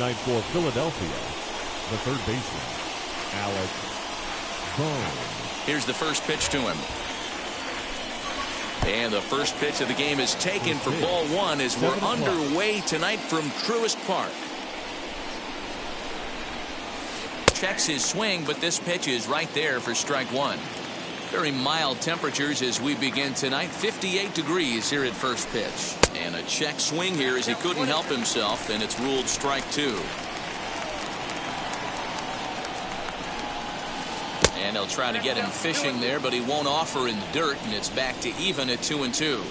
tonight for Philadelphia, the third baseman, Alec Bowman. Here's the first pitch to him. And the first pitch of the game is taken for ball one as we're underway tonight from Truist Park. Checks his swing, but this pitch is right there for strike one. Very mild temperatures as we begin tonight. 58 degrees here at first pitch. And a check swing here as he couldn't help himself, and it's ruled strike two. And they'll try to get him fishing there, but he won't offer in the dirt, and it's back to even at 2-2.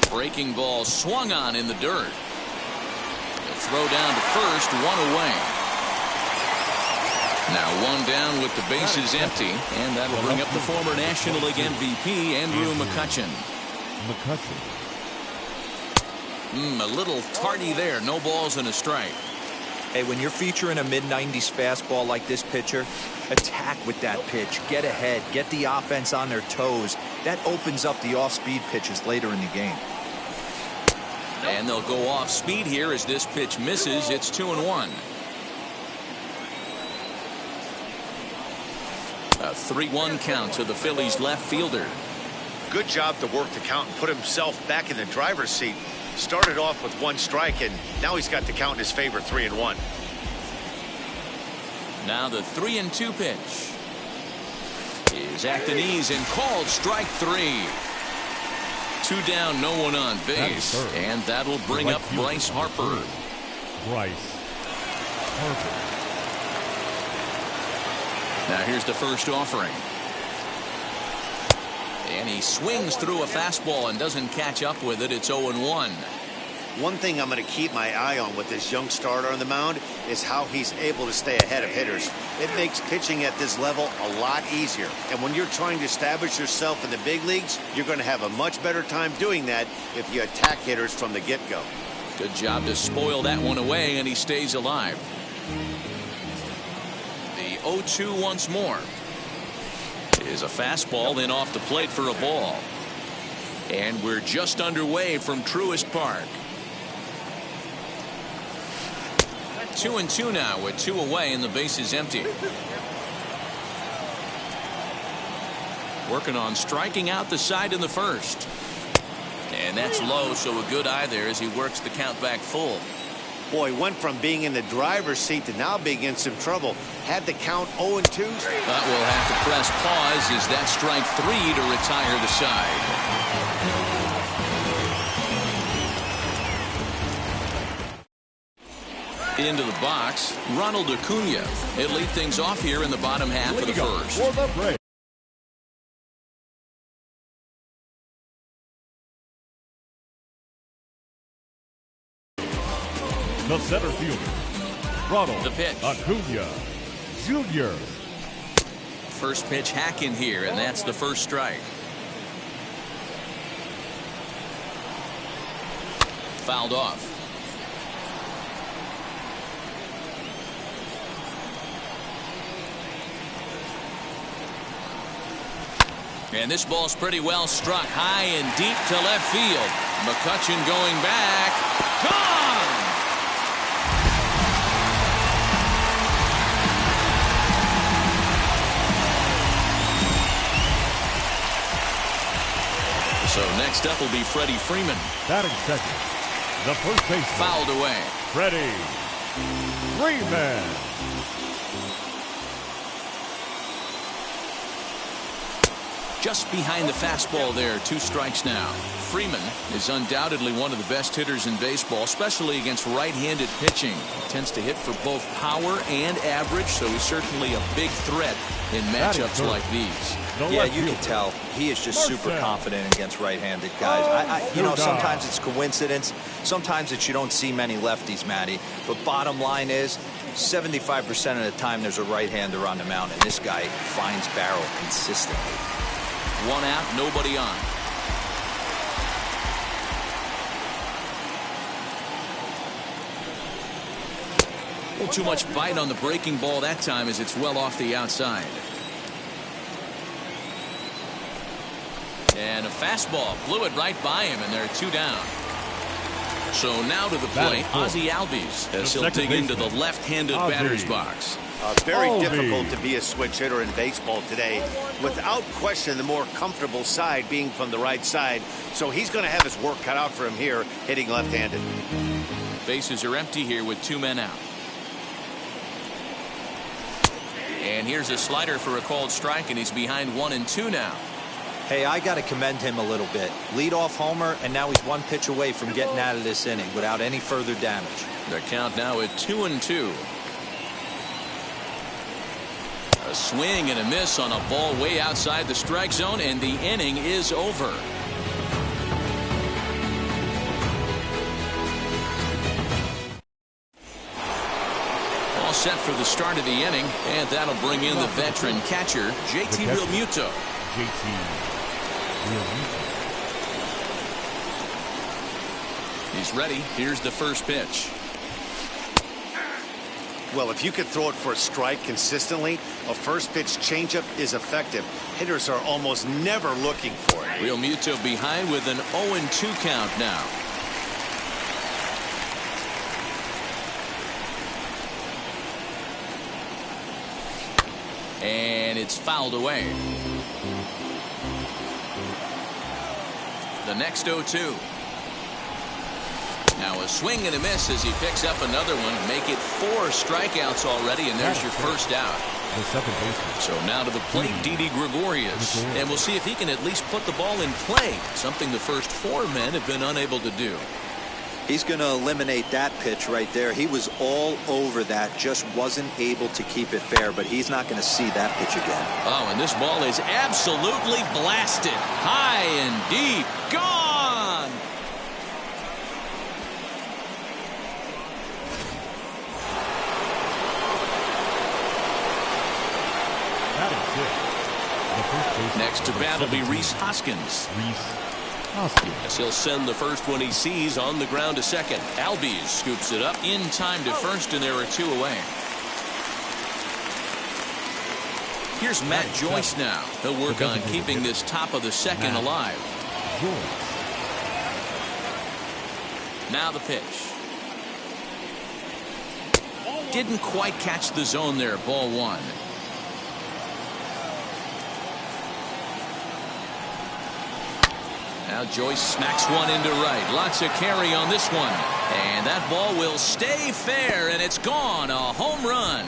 Breaking ball swung on in the dirt. A throw down to first, one away. Now one down with the bases empty, and that'll bring up the former National League MVP, Andrew McCutchen. A little tardy there. No balls and a strike. Hey, when you're featuring a mid-90s fastball like this pitcher, attack with that pitch. Get ahead. Get the offense on their toes. That opens up the off-speed pitches later in the game. And they'll go off speed here as this pitch misses. It's 2-1. A 3-1 count to the Phillies left fielder. Good job to work the count and put himself back in the driver's seat. Started off with one strike, and now he's got the count in his favor, 3-1. Now the 3-2 pitch is at the knees and called strike three. Two down, no one on base, and that'll bring up Bryce Harper. Now here's the first offering. And he swings through a fastball and doesn't catch up with it. It's 0-1. One thing I'm going to keep my eye on with this young starter on the mound is how he's able to stay ahead of hitters. It makes pitching at this level a lot easier. And when you're trying to establish yourself in the big leagues, you're going to have a much better time doing that if you attack hitters from the get-go. Good job to spoil that one away, and he stays alive. The 0-2 once more. Is a fastball, then off the plate for a ball. And we're just underway from Truist Park. 2-2 now with two away and the base is empty. Working on striking out the side in the first. And that's low, so a good eye there as he works the count back full. Boy, went from being in the driver's seat to now being in some trouble. Had the count 0-2. But we'll have to press pause as that strike three to retire the side. Into the box, Ronald Acuna. He'll lead things off here in the bottom half of the first. The center fielder, Ronald the pitch. Acuna Jr. First pitch hacking here, and that's the first strike. Fouled off. And this ball's pretty well struck high and deep to left field. McCutchen going back. Gone! So next up will be Freddy Freeman. Batting second, the first baseman. Fouled away. Freddy Freeman. Just behind the fastball there, two strikes now. Freeman is undoubtedly one of the best hitters in baseball, especially against right-handed pitching. He tends to hit for both power and average, so he's certainly a big threat in matchups like these. Yeah, you can tell he is just super confident against right-handed guys. You know, sometimes it's coincidence. Sometimes it's you don't see many lefties, Matty. But bottom line is, 75% of the time there's a right-hander on the mound, and this guy finds barrel consistently. One out, nobody on. A little too much bite on the breaking ball that time as it's well off the outside. And a fastball blew it right by him, and they're two down. So now to the plate, Ozzie Albies, as he'll dig into the left-handed batter's box. Very difficult to be a switch hitter in baseball today. Without question, the more comfortable side being from the right side. So he's going to have his work cut out for him here, hitting left-handed. Bases are empty here with 2 men out. And here's a slider for a called strike, and he's behind 1-2 now. Hey, I got to commend him a little bit. Leadoff homer, and now he's 1 pitch away from getting out of this inning without any further damage. The count now at 2-2. A swing and a miss on a ball way outside the strike zone, and the inning is over. All set for the start of the inning, and that'll bring in the veteran catcher, JT Realmuto. JT Realmuto. He's ready. Here's the first pitch. Well, if you could throw it for a strike consistently, a first pitch changeup is effective. Hitters are almost never looking for it. Realmuto behind with an 0-2 count now. And it's fouled away. The next 0-2. Now a swing and a miss as he picks up another one. Make it 4 strikeouts already, and there's your first out. The second baseman. So now to the plate, Didi Gregorius. And we'll see if he can at least put the ball in play, something the first 4 men have been unable to do. He's going to eliminate that pitch right there. He was all over that, just wasn't able to keep it fair, but he's not going to see that pitch again. Oh, and this ball is absolutely blasted. High and deep. Gone! Next to bat will be Rhys Hoskins. As he'll send the first one he sees on the ground to second. Albies scoops it up in time to first, and there are 2 away. Here's Matt Joyce now. He'll work on keeping this top of the second alive. Now the pitch. Didn't quite catch the zone there. Ball 1. Now Joyce smacks one into right. Lots of carry on this one. And that ball will stay fair, and it's gone. A home run.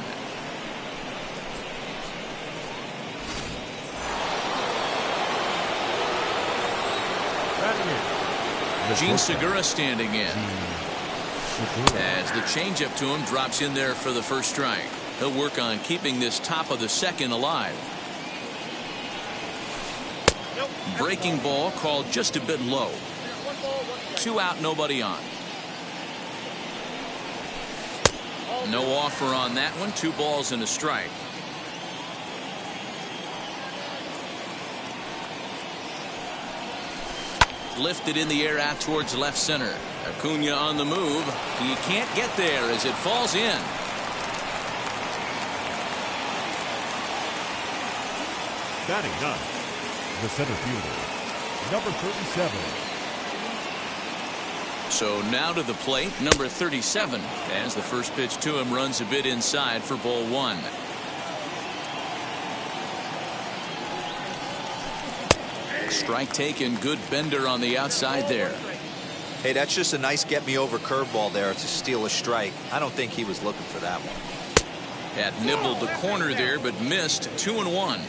Gene Segura standing in. As the changeup to him drops in there for the first strike. He'll work on keeping this top of the second alive. Breaking ball called just a bit low. 2 out, nobody on. No offer on that one. 2 balls and a strike. Lifted in the air out towards left center. Acuna on the move. He can't get there as it falls in. Batting done. The center fielder, number 37. So now to the plate, number 37, as the first pitch to him runs a bit inside for ball 1. Strike taken, good bender on the outside there. Hey, that's just a nice get-me-over curveball there to steal a strike. I don't think he was looking for that one. Had nibbled the corner there, but missed. 2-1.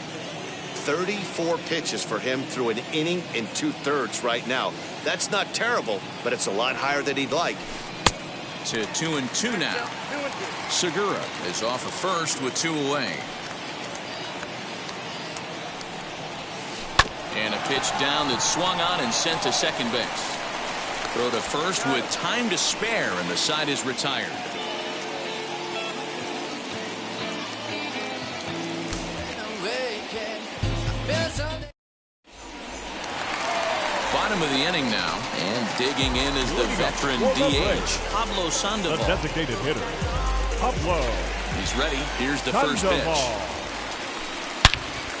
34 pitches for him through an inning and 2/3 right now. That's not terrible, but it's a lot higher than he'd like. To 2-2 now. Segura is off of first with 2 away. And a pitch down that swung on and sent to second base. Throw to first with time to spare, and the side is retired. Bottom of the inning now, and digging in is the veteran DH, Pablo Sandoval. The designated hitter, Pablo. He's ready. Here's the first pitch.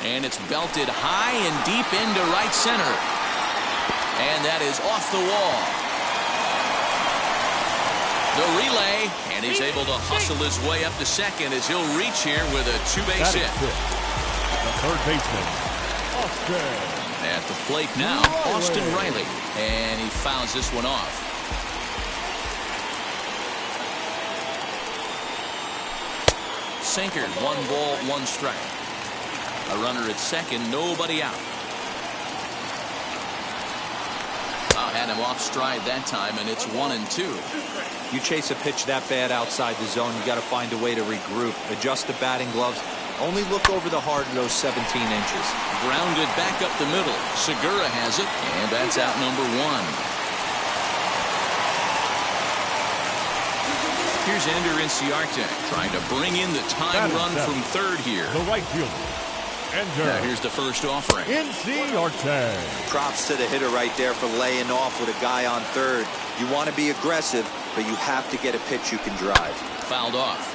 And it's belted high and deep into right center. And that is off the wall. The relay, and he's able to hustle his way up to second as he'll reach here with a two-base hit. The third baseman, Austin. At the plate now, Austin Riley, and he fouls this one off. Sinker, 1 ball, 1 strike. A runner at second, nobody out. Had him off stride that time, and it's 1-2. You chase a pitch that bad outside the zone, you got to find a way to regroup, adjust the batting gloves. Only look over the heart of those 17 inches. Grounded back up the middle. Segura has it, and that's out number 1. Here's Ender Inciarte trying to bring in the tying run from third here. The right fielder. Now here's the first offering. Inciarte. Props to the hitter right there for laying off with a guy on third. You want to be aggressive, but you have to get a pitch you can drive. Fouled off.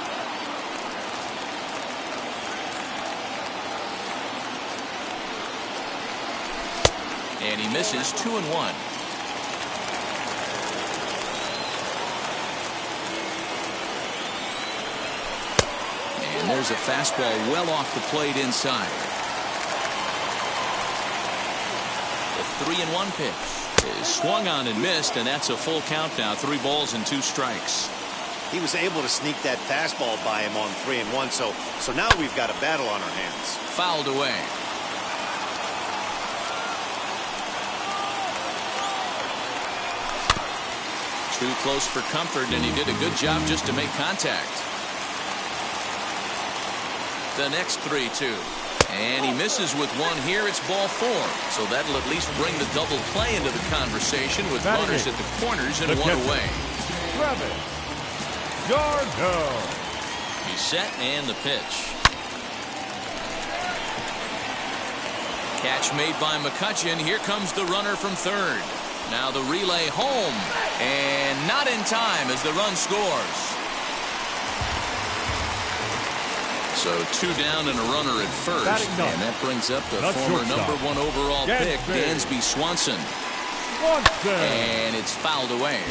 And he misses 2-1. And there's a fastball well off the plate inside. The 3-1 pitch is swung on and missed, and that's a full count now. 3 balls and 2 strikes. He was able to sneak that fastball by him on 3-1, so now we've got a battle on our hands. Fouled away. Too close for comfort, and he did a good job just to make contact. The next 3-2. And he misses with 1 here. It's ball 4. So that'll at least bring the double play into the conversation with runners at the corners and 1 away. Travis d'Arnaud. He's set, and the pitch. Catch made by McCutchen. Here comes the runner from third. Now the relay home, and not in time as the run scores. So 2 down and a runner at first, and that brings up the former number 1 overall pick, Dansby Swanson. And it's fouled away.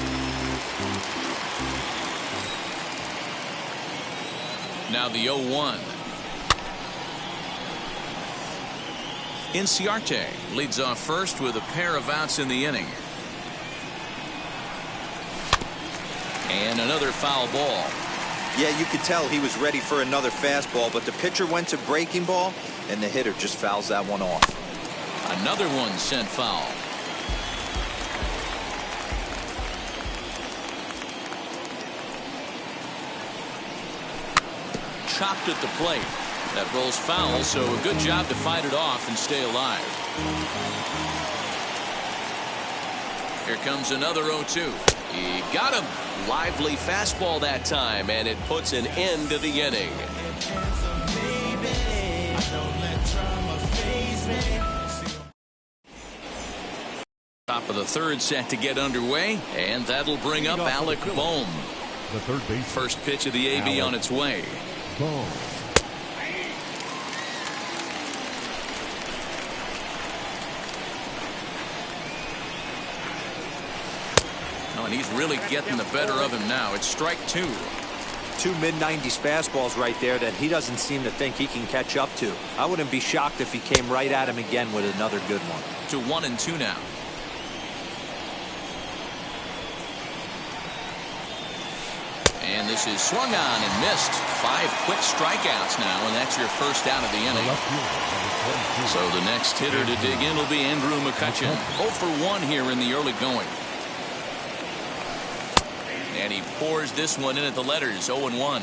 Now the 0-1. Inciarte leads off first with a pair of outs in the inning. And another foul ball. Yeah, you could tell he was ready for another fastball, but the pitcher went to breaking ball, and the hitter just fouls that one off. Another one sent foul. Chopped at the plate. That rolls foul, so a good job to fight it off and stay alive. Here comes another 0-2. He got him. Lively fastball that time, and it puts an end to the inning. Top of the third set to get underway, and that'll bring up Alec Bowman. The third base. First pitch of the AB on its way. Bowman. And he's really getting the better of him now. It's strike 2. 2 mid-90s fastballs right there that he doesn't seem to think he can catch up to. I wouldn't be shocked if he came right at him again with another good one. To 1-2 now. And this is swung on and missed. 5 quick strikeouts now, and that's your first out of the inning. So the next hitter to dig in will be Andrew McCutchen. 0 for 1 here in the early going. And he pours this one in at the letters, 0-1.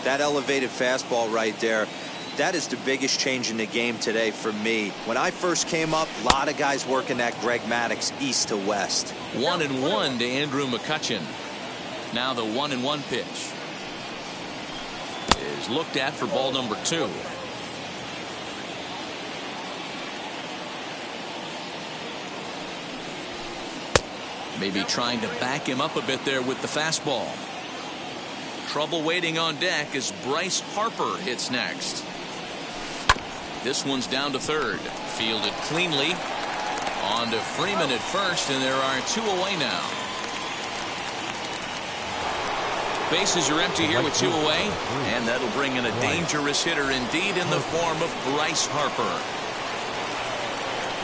That elevated fastball right there, that is the biggest change in the game today for me. When I first came up, a lot of guys working that Greg Maddux east to west. 1-1 to Andrew McCutchen. Now the 1-1 pitch is looked at for ball number 2. Maybe trying to back him up a bit there with the fastball. Trouble waiting on deck as Bryce Harper hits next. This one's down to third. Fielded cleanly. On to Freeman at first, and there are 2 away now. Bases are empty here with 2 away, and that'll bring in a dangerous hitter indeed in the form of Bryce Harper.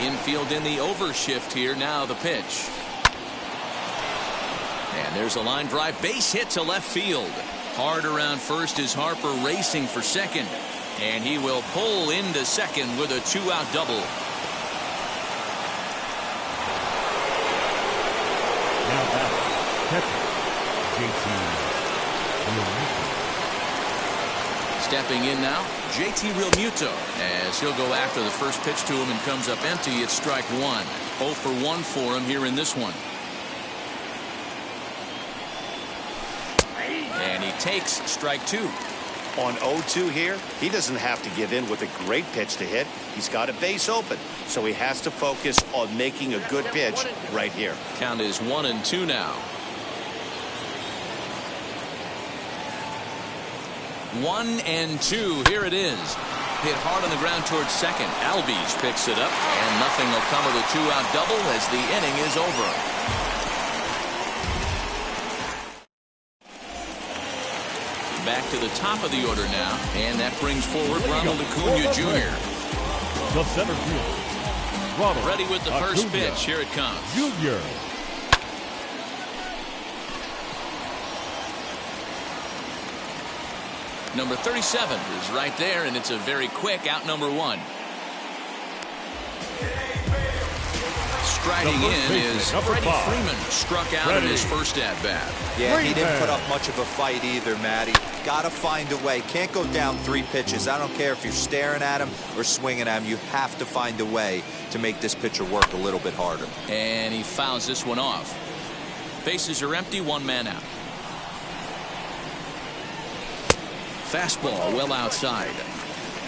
Infield in the overshift here. Now the pitch. And there's a line drive, base hit to left field. Hard around first is Harper racing for second, and he will pull into second with a 2-out double. Now back, catcher, JT. Stepping in now, JT Realmuto, as he'll go after the first pitch to him and comes up empty. It's strike 1. 0 for 1 for him here in this one. And he takes strike 2. On 0-2 here, he doesn't have to give in with a great pitch to hit. He's got a base open, so he has to focus on making a good pitch right here. Count is 1-2 now. 1-2. Here it is. Hit hard on the ground towards second. Albies picks it up, and nothing will come of the 2-out double as the inning is over. Back to the top of the order now, and that brings forward Ronald Acuna Jr. The center field. Ronald Ready with the first Acuna pitch. Here it comes. Jr. Number 37 is right there, and it's a very quick out number 1. Striding in is Freddy Freeman, struck out in his first at-bat. Yeah, he didn't put up much of a fight either, Matty. Got to find a way. Can't go down 3 pitches. I don't care if you're staring at him or swinging at him. You have to find a way to make this pitcher work a little bit harder. And he fouls this one off. Bases are empty, 1 man out. Fastball well outside.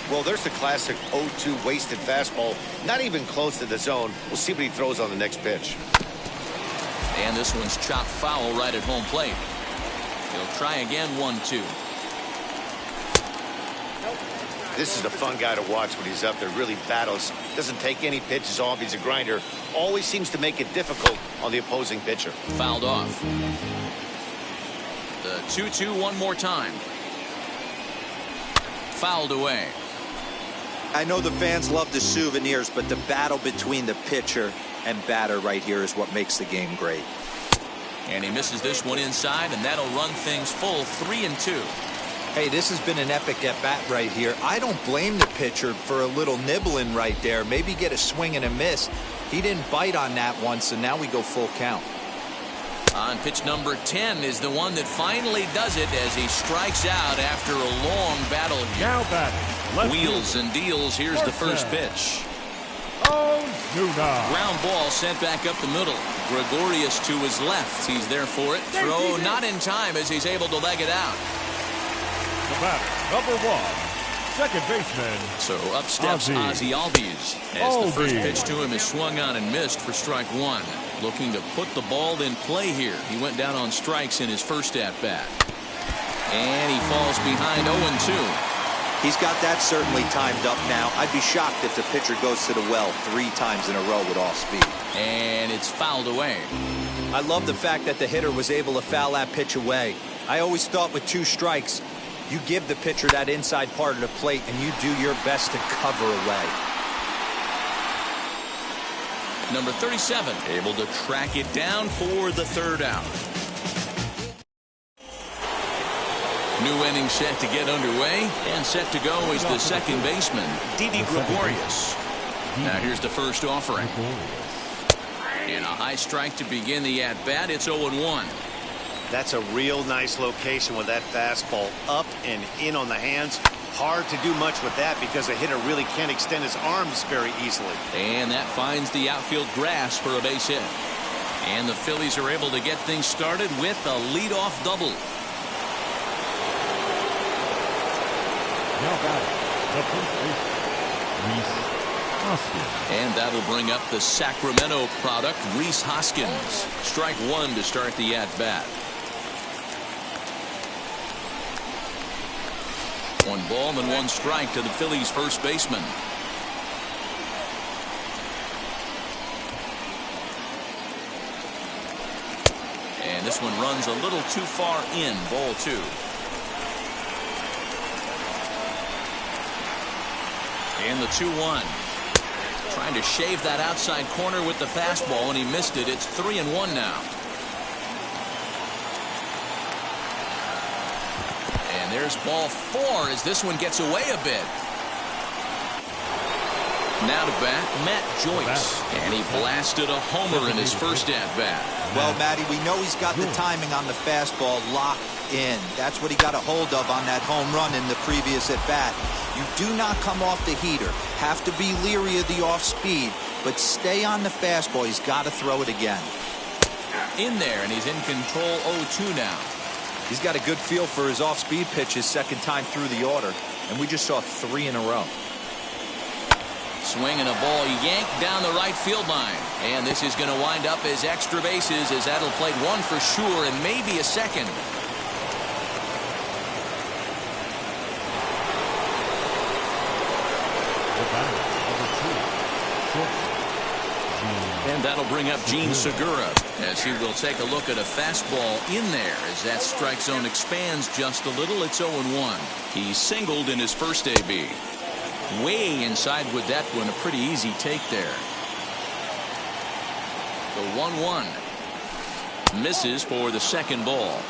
Well, there's the classic 0-2 wasted fastball. Not even close to the zone. We'll see what he throws on the next pitch. And this one's chopped foul right at home plate. He'll try again, 1-2. This is a fun guy to watch when he's up there. Really battles. Doesn't take any pitches off. He's a grinder. Always seems to make it difficult on the opposing pitcher. Fouled off. The 2-2 one more time. Fouled away. I know the fans love the souvenirs, but the battle between the pitcher and batter right here is what makes the game great. And he misses this one inside, and that'll run things full, 3-2. Hey, this has been an epic at-bat right here. I don't blame the pitcher for a little nibbling right there. Maybe get a swing and a miss. He didn't bite on that one, so now we go full count. On pitch number 10 is the one that finally does it as he strikes out after a long battle here. Now batting. Wheels and deals. Here's the first pitch. Ozuna. Ground ball sent back up the middle. Gregorius to his left. He's there for it. Throw not in time as he's able to leg it out. The batter, number 1. Second baseman. So up steps Ozzy Albies as the first pitch to him is swung on and missed for strike 1. Looking to put the ball in play here. He went down on strikes in his first at-bat. And he falls behind 0-2. He's got that certainly timed up now. I'd be shocked if the pitcher goes to the well 3 times in a row with off speed. And it's fouled away. I love the fact that the hitter was able to foul that pitch away. I always thought with 2 strikes, you give the pitcher that inside part of the plate and you do your best to cover away. Number 37 able to track it down for the 3rd out. New inning set to get underway, and set to go is the second baseman, Didi Gregorius. Now here's the first offering. And a high strike to begin the at-bat. It's 0-1. That's a real nice location with that fastball up and in on the hands. Hard to do much with that because a hitter really can't extend his arms very easily. And that finds the outfield grass for a base hit. And the Phillies are able to get things started with a leadoff double. Now batting, the first baseman, Rhys Hoskins. And that'll bring up the Sacramento product, Rhys Hoskins. Strike 1 to start the at-bat. 1 ball and 1 strike to the Phillies first baseman. And this one runs a little too far in. Ball 2. And the 2-1. Trying to shave that outside corner with the fastball, and he missed it. It's 3-1 now. And there's ball 4 as this one gets away a bit. Now to bat, Matt Joyce. And he blasted a homer in his first at-bat. Well, Matty, we know he's got the timing on the fastball locked in. That's what he got a hold of on that home run in the previous at-bat. You do not come off the heater. Have to be leery of the off-speed, but stay on the fastball. He's got to throw it again. In there, and he's in control 0-2 now. He's got a good feel for his off-speed pitches second time through the order, and we just saw 3 in a row. Swinging a ball yanked down the right field line. And this is going to wind up as extra bases as that'll play 1 for sure and maybe a second. And that'll bring up Gene Segura as he will take a look at a fastball in there as that strike zone expands just a little. It's 0-1. He singled in his first AB. Way inside with that one. A pretty easy take there. The 1-1. Misses for the second ball.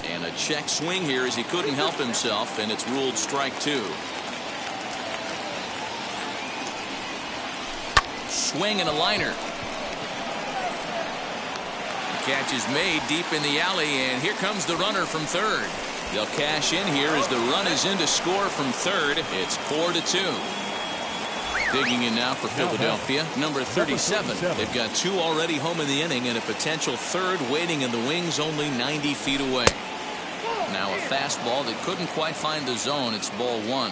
And a check swing here as he couldn't help himself, and it's ruled strike 2. Swing and a liner. The catch is made deep in the alley, and here comes the runner from third. They'll cash in here as the run is in to score from third. It's 4-2. Digging in now for Philadelphia, number 37. They've got 2 already home in the inning and a potential third waiting in the wings only 90 feet away. Now a fastball that couldn't quite find the zone. It's ball 1.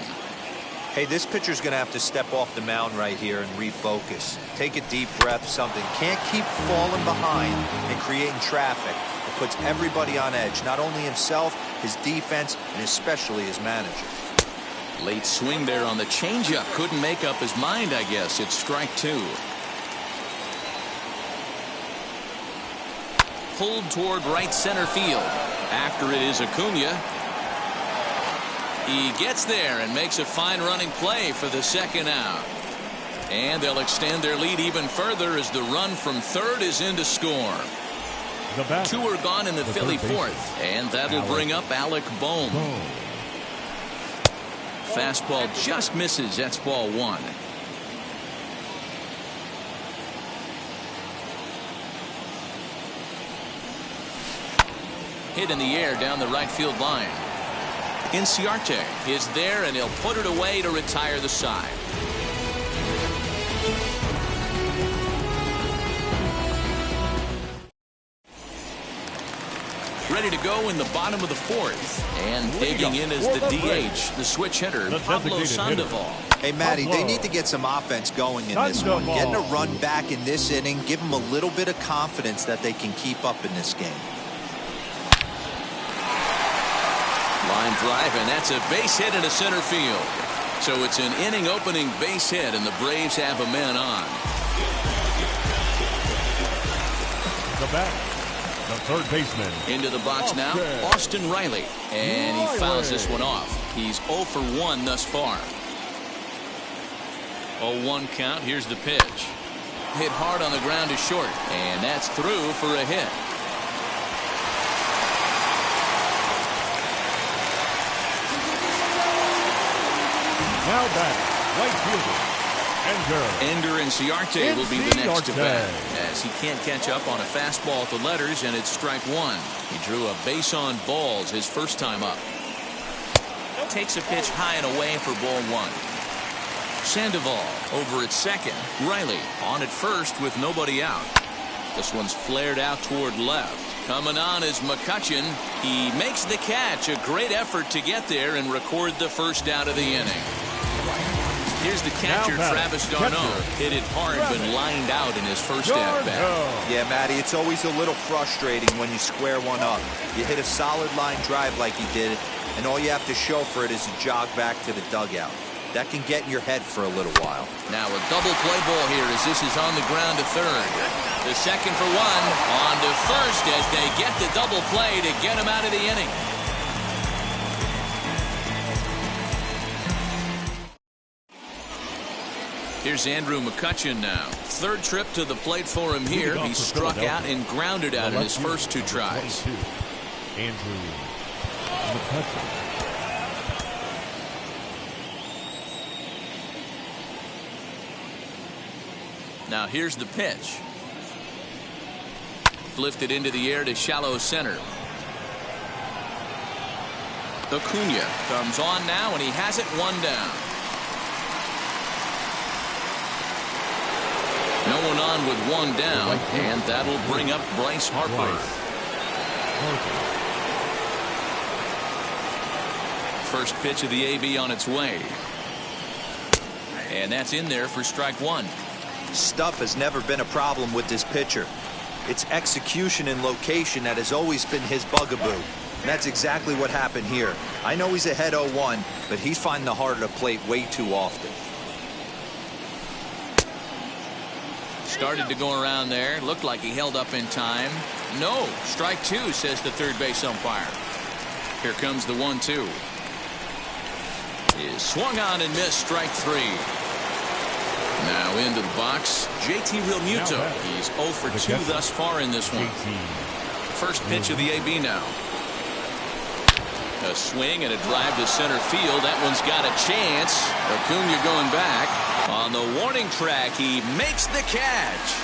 Hey, this pitcher's going to have to step off the mound right here and refocus. Take a deep breath, something. Can't keep falling behind and creating traffic. It puts everybody on edge, not only himself, his defense, and especially his manager. Late swing there on the changeup. Couldn't make up his mind, I guess. It's strike 2. Pulled toward right center field. After it is Acuna. He gets there and makes a fine running play for the second out. And they'll extend their lead even further as the run from third is in to score. 2 are gone in the Philly fourth. And that'll bring up Alec Bowman. Fastball just misses. That's ball 1. Hit in the air down the right field line. Inciarte is there, and he'll put it away to retire the side. Ready to go in the bottom of the fourth. And digging in is the DH, the switch hitter, Pablo Sandoval. Hey, Matty, they need to get some offense going in this one. Getting a run back in this inning, give them a little bit of confidence that they can keep up in this game. Line drive, and that's a base hit into center field. So it's an inning opening base hit, and the Braves have a man on. The bat, the third baseman. Into the box now, Austin Riley. And he fouls this one off. He's 0 for 1 thus far. 0-1 count. Here's the pitch. Hit hard on the ground to short. And that's through for a hit. Now back, right fielder, Ender Inciarte will be the next to bat, as he can't catch up on a fastball at the letters, and it's strike 1. He drew a base on balls his first time up. Takes a pitch high and away for ball 1. Sandoval over at second. Riley on at first with nobody out. This one's flared out toward left. Coming on is McCutchen. He makes the catch. A great effort to get there and record the first out of the inning. Here's the catcher, Travis d'Arnaud. Hit it hard, but lined out in his first at-bat. Yeah, Matty, it's always a little frustrating when you square one up. You hit a solid line drive like he did, and all you have to show for it is a jog back to the dugout. That can get in your head for a little while. Now a double play ball here as this is on the ground to third. The second for one, on to first as they get the double play to get him out of the inning. Here's Andrew McCutchen now. Third trip to the plate for him here. He struck out and grounded out in his first 2 tries. Andrew McCutchen. Now here's the pitch. Lifted into the air to shallow center. Acuna comes on now, and he has it 1 down. No one on with 1 down, and that'll bring up Bryce Harper. First pitch of the AB on its way. And that's in there for strike 1. Stuff has never been a problem with this pitcher. It's execution and location that has always been his bugaboo. And that's exactly what happened here. I know he's ahead 0-1, but he's finding the heart of the plate way too often. Started to go around there. Looked like he held up in time. No, strike 2, says the third base umpire. Here comes the 1-2. Is swung on and missed, strike 3. Now into the box, JT Realmuto. He's 0 for 2 thus far in this one. First pitch of the AB now. A swing and a drive to center field. That one's got a chance. Acuna going back. On the warning track, he makes the catch.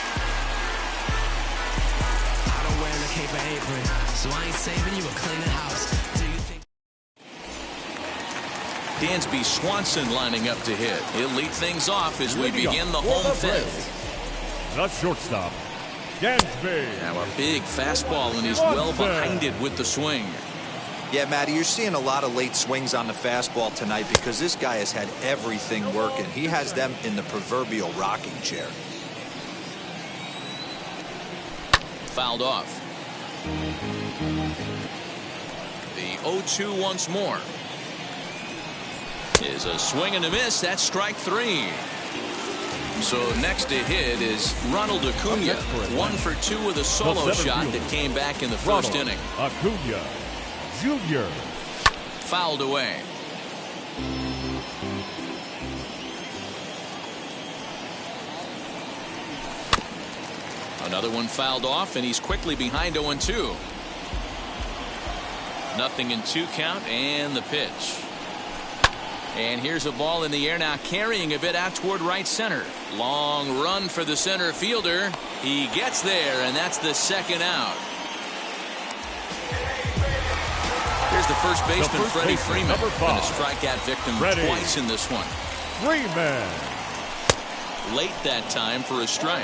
I don't wear a cape or apron, so I ain't saving you or clean the house. Do you think? Dansby Swanson lining up to hit. He'll lead things off as we begin the home fifth. The shortstop, Dansby. Now a big fastball, and he's well behind it with the swing. Yeah, Matty, you're seeing a lot of late swings on the fastball tonight because this guy has had everything working. He has them in the proverbial rocking chair. Fouled off. The 0-2 once more. Is a swing and a miss. That's strike 3. So next to hit is Ronald Acuna. 1 for 2 with a solo shot that came back in the first inning. Acuna Jr. Fouled away. Another one fouled off, and he's quickly behind 0-2. Nothing in 2 count, and the pitch. And here's a ball in the air now, carrying a bit out toward right center. Long run for the center fielder. He gets there, and that's the second out. Here's the first baseman, Freddy Freeman, and a strikeout victim twice in this one. Freeman. Late that time for a strike.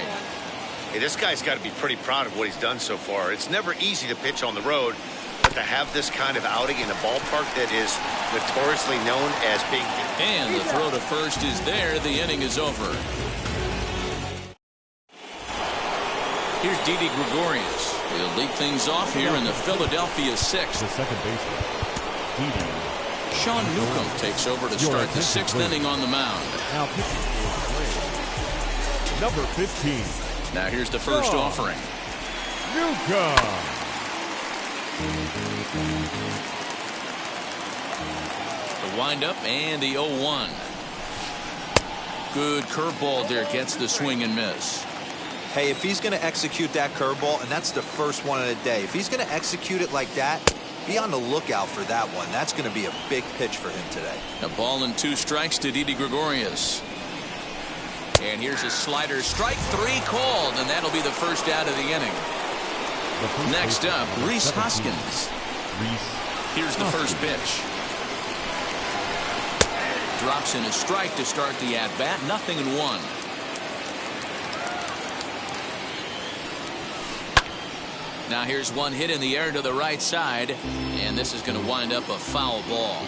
Hey, this guy's got to be pretty proud of what he's done so far. It's never easy to pitch on the road, but to have this kind of outing in a ballpark that is notoriously known as being... And the throw to first is there. The inning is over. Here's Didi Gregorius. He'll lead things off here in the Philadelphia 6th. The second baseman, Didi. Sean Newcomb takes over to start the 6th inning on the mound. Now pitching for number 15. Now here's the first offering. Newcomb. The windup and the 0-1. Good curveball there, gets the swing and miss. Hey, if he's going to execute that curveball, and that's the first one of the day, if he's going to execute it like that, be on the lookout for that one. That's going to be a big pitch for him today. A ball and 2 strikes to Didi Gregorius. And here's a slider. Strike 3 called, and that'll be the first out of the inning. Next up, Rhys Hoskins. Here's the first pitch. Drops in a strike to start the at-bat. 0-1. Now here's one hit in the air to the right side, and this is going to wind up a foul ball.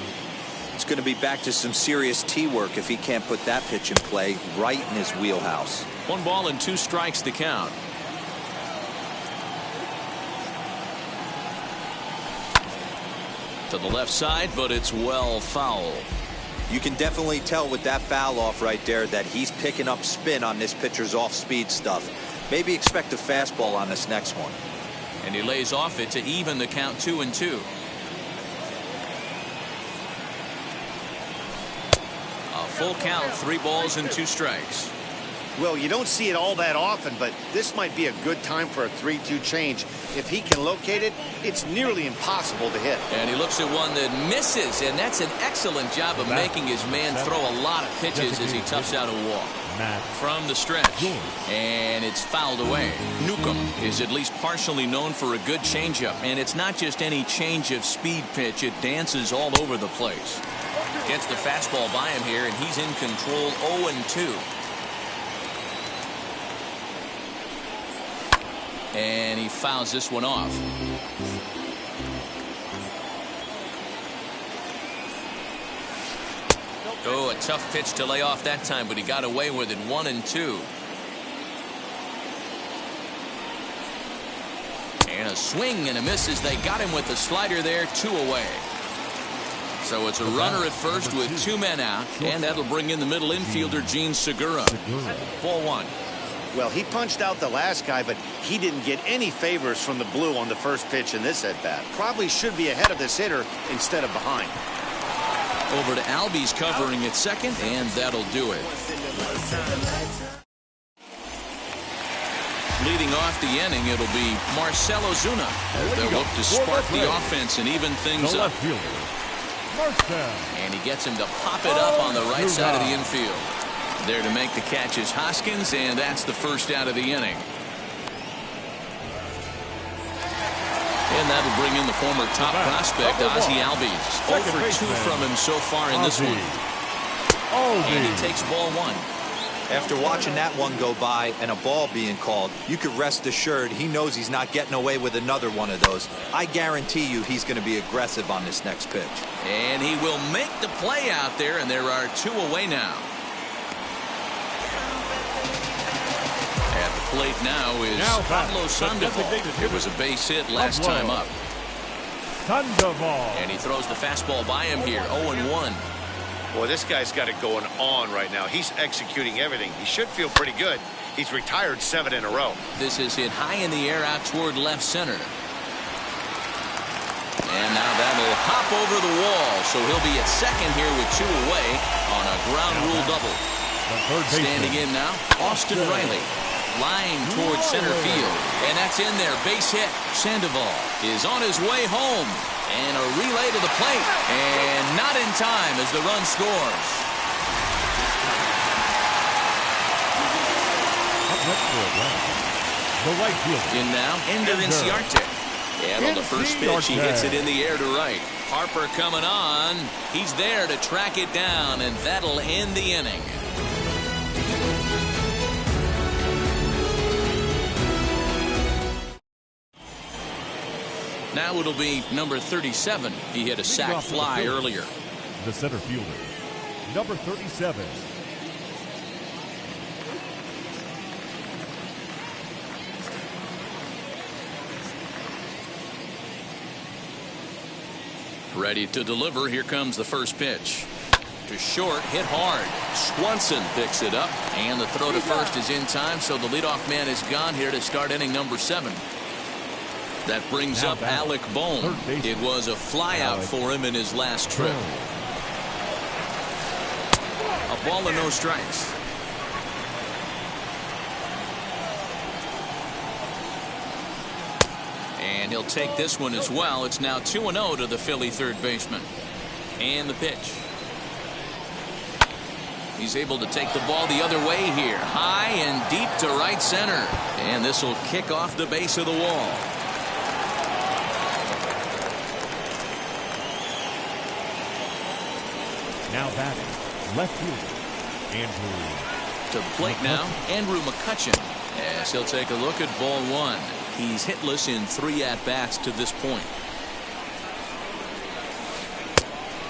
It's going to be back to some serious tee work if he can't put that pitch in play right in his wheelhouse. 1 ball and 2 strikes to count. To the left side, but it's well foul. You can definitely tell with that foul off right there that he's picking up spin on this pitcher's off-speed stuff. Maybe expect a fastball on this next one. And he lays off it to even the count 2-2. A full count, 3 balls and 2 strikes. Well, you don't see it all that often, but this might be a good time for a 3-2 change. If he can locate it, it's nearly impossible to hit. And he looks at one that misses, and that's an excellent job of making his man throw a lot of pitches as he toughs out a walk. From the stretch, and it's fouled away. Newcomb is at least partially known for a good changeup, and it's not just any change of speed pitch. It dances all over the place. Gets the fastball by him here, and he's in control. 0-2. And he fouls this one off. Oh, a tough pitch to lay off that time, but he got away with it. 1-2. And a swing and a miss as they got him with the slider there. 2 away. So it's a runner at first with 2 men out, and that'll bring in the middle infielder, Gene Segura. Ball 1. Well, he punched out the last guy, but he didn't get any favors from the blue on the first pitch in this at-bat. Probably should be ahead of this hitter instead of behind. Over to Albies covering at second, and that'll do it. Leading off the inning, it'll be Marcell Ozuna. They'll look to spark the offense and even things up. And he gets him to pop it up on the right side of the infield. There to make the catch is Hoskins, and that's the first out of the inning. And that'll bring in the former top prospect, Ozzie Albies. 0 for 2 from him so far in this one. And he takes ball 1. After watching that one go by and a ball being called, you could rest assured he knows he's not getting away with another one of those. I guarantee you he's going to be aggressive on this next pitch. And he will make the play out there, and there are 2 away now. At the plate now is Pablo Sandoval. It was a base hit last time up. And he throws the fastball by him here. 0-1. Boy, this guy's got it going on right now. He's executing everything. He should feel pretty good. He's retired 7 in a row. This is hit high in the air out toward left center. And now that'll hop over the wall. So he'll be at second here with 2 away on a ground rule double. Standing in now, Austin Riley. Line towards center field. And that's in there. Base hit. Sandoval is on his way home. And a relay to the plate. And not in time as the run scores. The right fielder. In now, Ender Inciarte. And on the first pitch, he hits it in the air to right. Harper coming on. He's there to track it down, and that'll end the inning. Now it'll be number 37. He hit a sac fly earlier. The center fielder, number 37. Ready to deliver. Here comes the first pitch. To short, hit hard. Swanson picks it up, and the throw to first is in time, so the leadoff man is gone here to start inning number 7. That brings up Alec Bowman. It was a flyout for him in his last trip. A ball and no strikes. And he'll take this one as well. It's now 2-0 to the Philly third baseman. And the pitch. He's able to take the ball the other way here. High and deep to right center. And this will kick off the base of the wall. Now batting, left fielder, Andrew. To the plate now, Andrew McCutchen. As he'll take a look at ball 1. He's hitless in 3 at-bats to this point.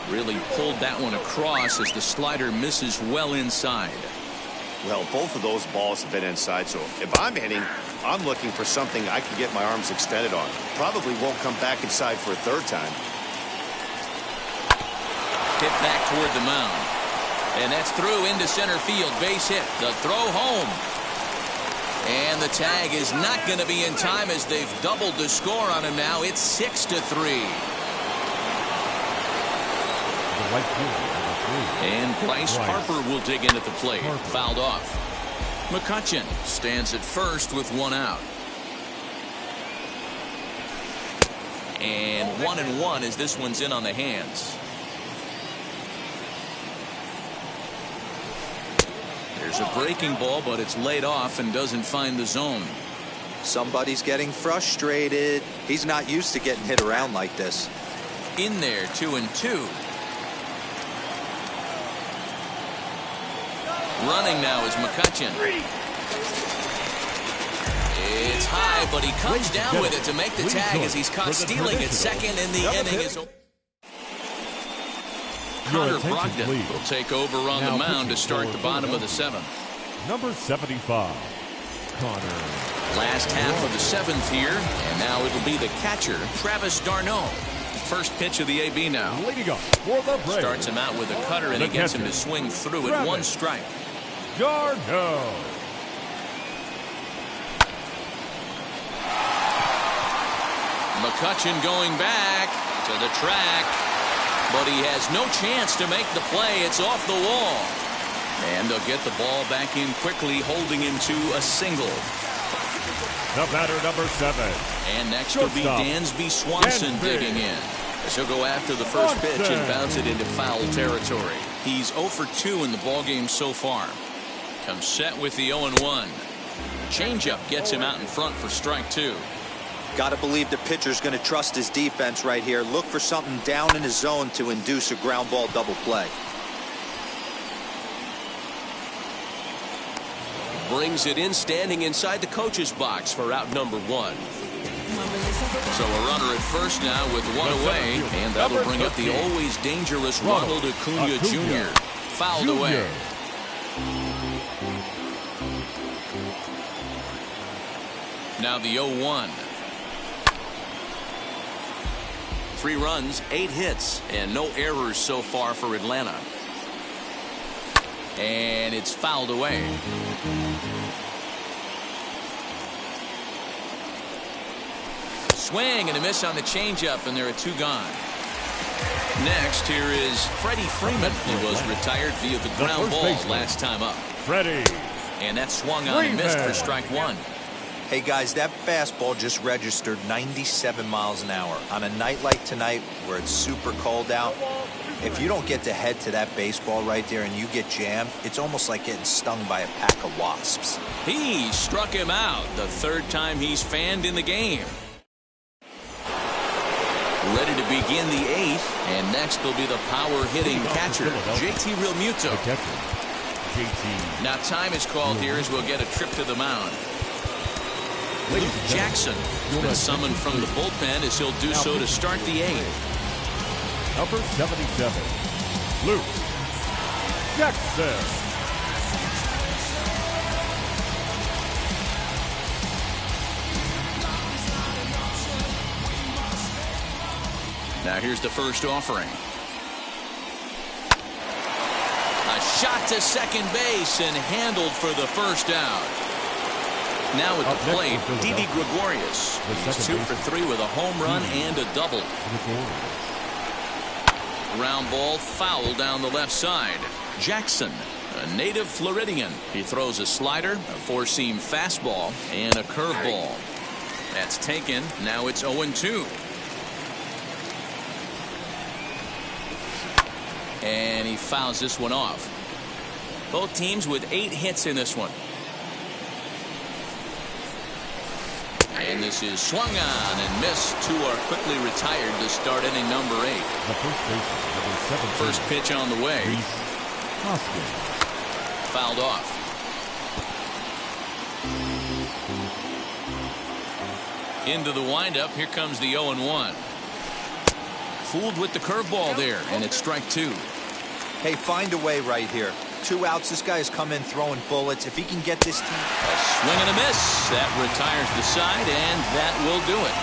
Really pulled that one across as the slider misses well inside. Well, both of those balls have been inside, so if I'm hitting, I'm looking for something I can get my arms extended on. Probably won't come back inside for a third time. Hit back toward the mound. And that's through into center field. Base hit. The throw home. And the tag is not going to be in time as they've doubled the score on him now. It's 6-3. And Bryce Harper will dig in at the plate. Fouled off. McCutchen stands at first with one out. And 1-1 as this one's in on the hands. There's a breaking ball, but it's laid off and doesn't find the zone. Somebody's getting frustrated. He's not used to getting hit around like this. In there, 2-2. Running now is McCutchen. It's high, but he comes down with it to make the tag as he's caught stealing at second, and the inning is over. Connor Brogdon will take over on the mound to start the bottom of the seventh. Number 75, Connor. Last half of the seventh here, and now it'll be the catcher, Travis d'Arnaud. First pitch of the AB now. Leading up for the Braves. Starts him out with a cutter, and it gets him to swing through at one strike. d'Arnaud. McCutchen going back to the track, but he has no chance to make the play. It's off the wall. And they'll get the ball back in quickly, holding him to a single. The batter, number 7. And next will be Dansby Swanson digging in. She'll go after the first pitch and bounce it into foul territory. He's 0 for 2 in the ballgame so far. Comes set with the 0-1. Changeup gets him out in front for strike 2. Got to believe the pitcher's going to trust his defense right here. Look for something down in his zone to induce a ground ball double play. Brings it in, standing inside the coach's box for out number 1. So a runner at first now with one away, and that'll bring up the always dangerous Ronald Acuna Jr. Fouled away. Now the 0-1. 3 runs, 8 hits, and no errors so far for Atlanta. And it's fouled away. Swing and a miss on the changeup, and there are 2 gone. Next, here is Freddy Freeman. He was retired via the ground ball last time up. Freddy. And that swung on and missed for strike 1. Hey guys, that fastball just registered 97 miles an hour. On a night like tonight where it's super cold out, if you don't get to head to that baseball right there and you get jammed, it's almost like getting stung by a pack of wasps. He struck him out, the 3rd time he's fanned in the game. Ready to begin the 8th, and next will be the power-hitting catcher, JT Realmuto. Now time is called here as we'll get a trip to the mound. Luke Jackson has been summoned from the bullpen as he'll do so to start the 8th. Number 77, Luke Jackson. Now here's the first offering. A shot to second base and handled for the first out. Now at the plate, Didi Gregorius. He's 2 for 3 with a home run and a double. Ground ball foul down the left side. Jackson, a native Floridian. He throws a slider, a 4-seam fastball, and a curveball. That's taken. Now it's 0-2. And he fouls this one off. Both teams with 8 hits in this one. And this is swung on and missed. 2 are quickly retired to start inning number 8. First pitch on the way. Rhys Hoskins. Fouled off. Into the windup. Here comes the 0-1. Fooled with the curveball there, and it's strike 2. Hey, find a way right here. 2 outs. This guy has come in throwing bullets. If he can get this team. A swing and a miss. That retires the side, and that will do it.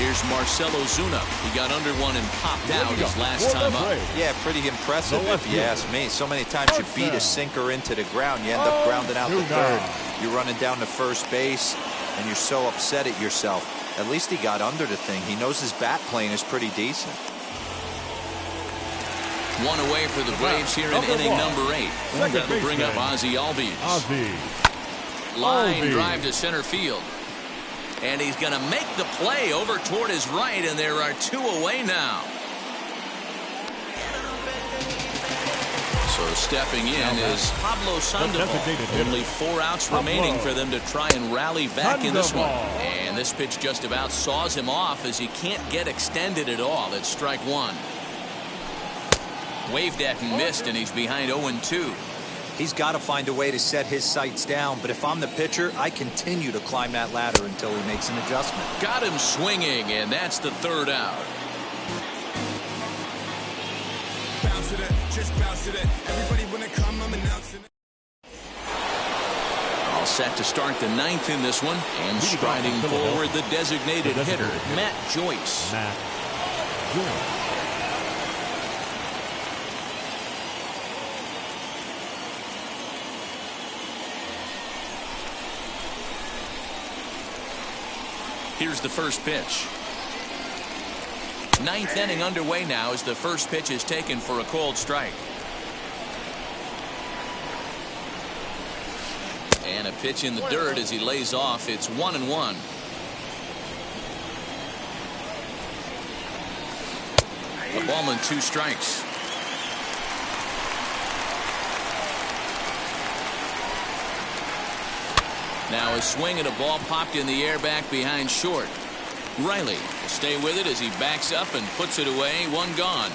Here's Marcell Ozuna. He got under one and popped out his last time up. Yeah, pretty impressive if you ask me. So many times you beat a sinker into the ground, you end up grounding out the third. You're running down to first base, and you're so upset at yourself. At least he got under the thing. He knows his bat plane is pretty decent. One away for the Braves here in inning number 8. That'll bring up Ozzie Albies. Line drive to center field. And he's going to make the play over toward his right, and there are 2 away now. So stepping in is Pablo Sandoval. Only 4 outs remaining for them to try and rally back in this one. And this pitch just about saws him off as he can't get extended at all. It's strike 1. Waved at and missed, and he's behind 0-2. He's got to find a way to set his sights down, but if I'm the pitcher, I continue to climb that ladder until he makes an adjustment. Got him swinging, and that's the 3rd out. Bounce it, just bounce it. Everybody when they come, I'm announcing it. All set to start the 9th in this one, and striding forward the designated hitter, Matt Joyce. Here's the first pitch. 9th inning underway now as the first pitch is taken for a called strike. And a pitch in the dirt as he lays off. It's 1-1. A ball and 2 strikes. Now a swing and a ball popped in the air back behind short. Riley will stay with it as he backs up and puts it away. 1 gone.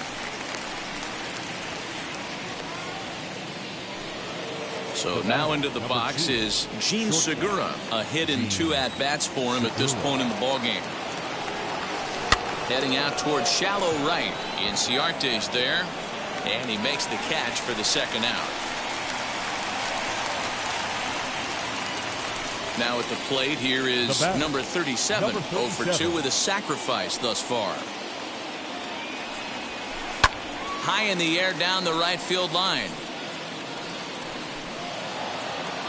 So now into the box is Gene Segura. A hit and 2 at-bats for him at this point in the ballgame. Heading out towards shallow right. Inciarte's there, and he makes the catch for the 2nd out. Now at the plate here is number 37. 0 for 2 with a sacrifice thus far. High in the air down the right field line.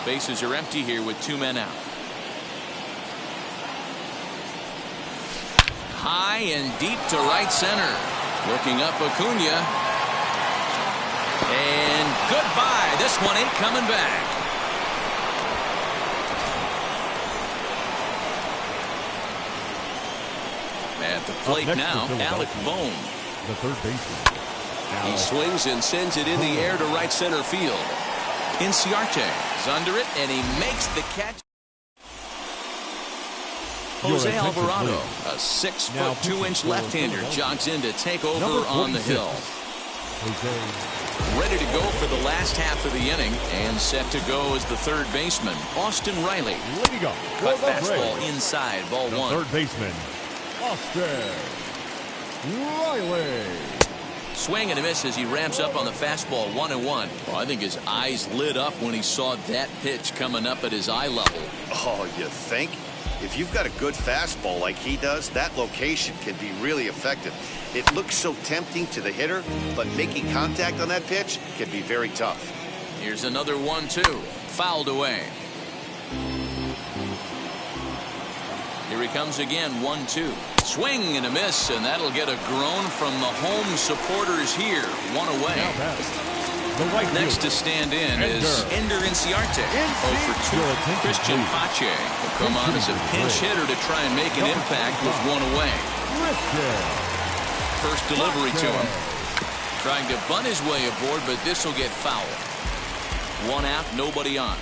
Bases are empty here with 2 men out. High and deep to right center. Looking up Acuna. And goodbye. This one ain't coming back. At the plate now, Alec Bowman. The third baseman. He swings and sends it in the air to right center field. Inciarte is under it, and he makes the catch. Jose Alvarado, a 6'2" left-hander, jogs in to take over on the hill. Ready to go for the last half of the inning, and set to go as the 3rd baseman, Austin Riley. Cut fastball inside, ball 1. Third baseman, Austin Riley. Swing and a miss as he ramps up on the fastball. 1-1. Well, I think his eyes lit up when he saw that pitch coming up at his eye level. Oh, you think? If you've got a good fastball like he does, that location can be really effective. It looks so tempting to the hitter, but making contact on that pitch can be very tough. Here's another 1-2. Fouled away. Here he comes again. 1-2. Swing and a miss, and that'll get a groan from the home supporters here. 1 away. Next to stand in is Ender Inciarte. 0 for 2. Christian Pache will come on as a pinch hitter to try and make an impact with 1 away. First delivery to him. Trying to bunt his way aboard, but this will get foul. 1 out, nobody on.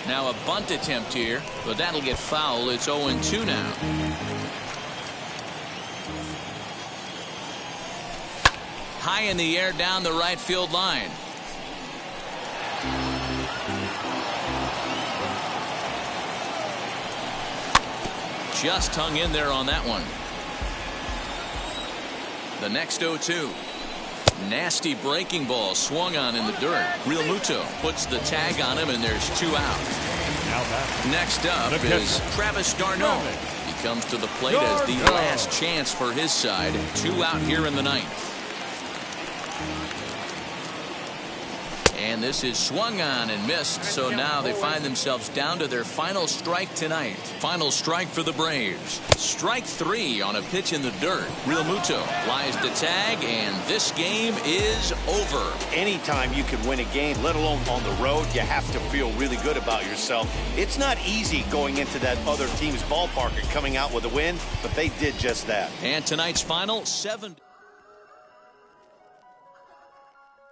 Now a bunt attempt here, but that'll get foul. It's 0-2 now. High in the air down the right field line. Just hung in there on that one. The next 0-2. Nasty breaking ball swung on in the dirt. Real Muto puts the tag on him, and there's 2 out. Next up is Travis d'Arnaud. He comes to the plate as the last chance for his side. 2 out here in the 9th. And this is swung on and missed, so now they find themselves down to their final strike tonight. Final strike for the Braves. Strike 3 on a pitch in the dirt. Real Muto lies the tag, and this game is over. Anytime you can win a game, let alone on the road, you have to feel really good about yourself. It's not easy going into that other team's ballpark and coming out with a win, but they did just that. And tonight's final, 7.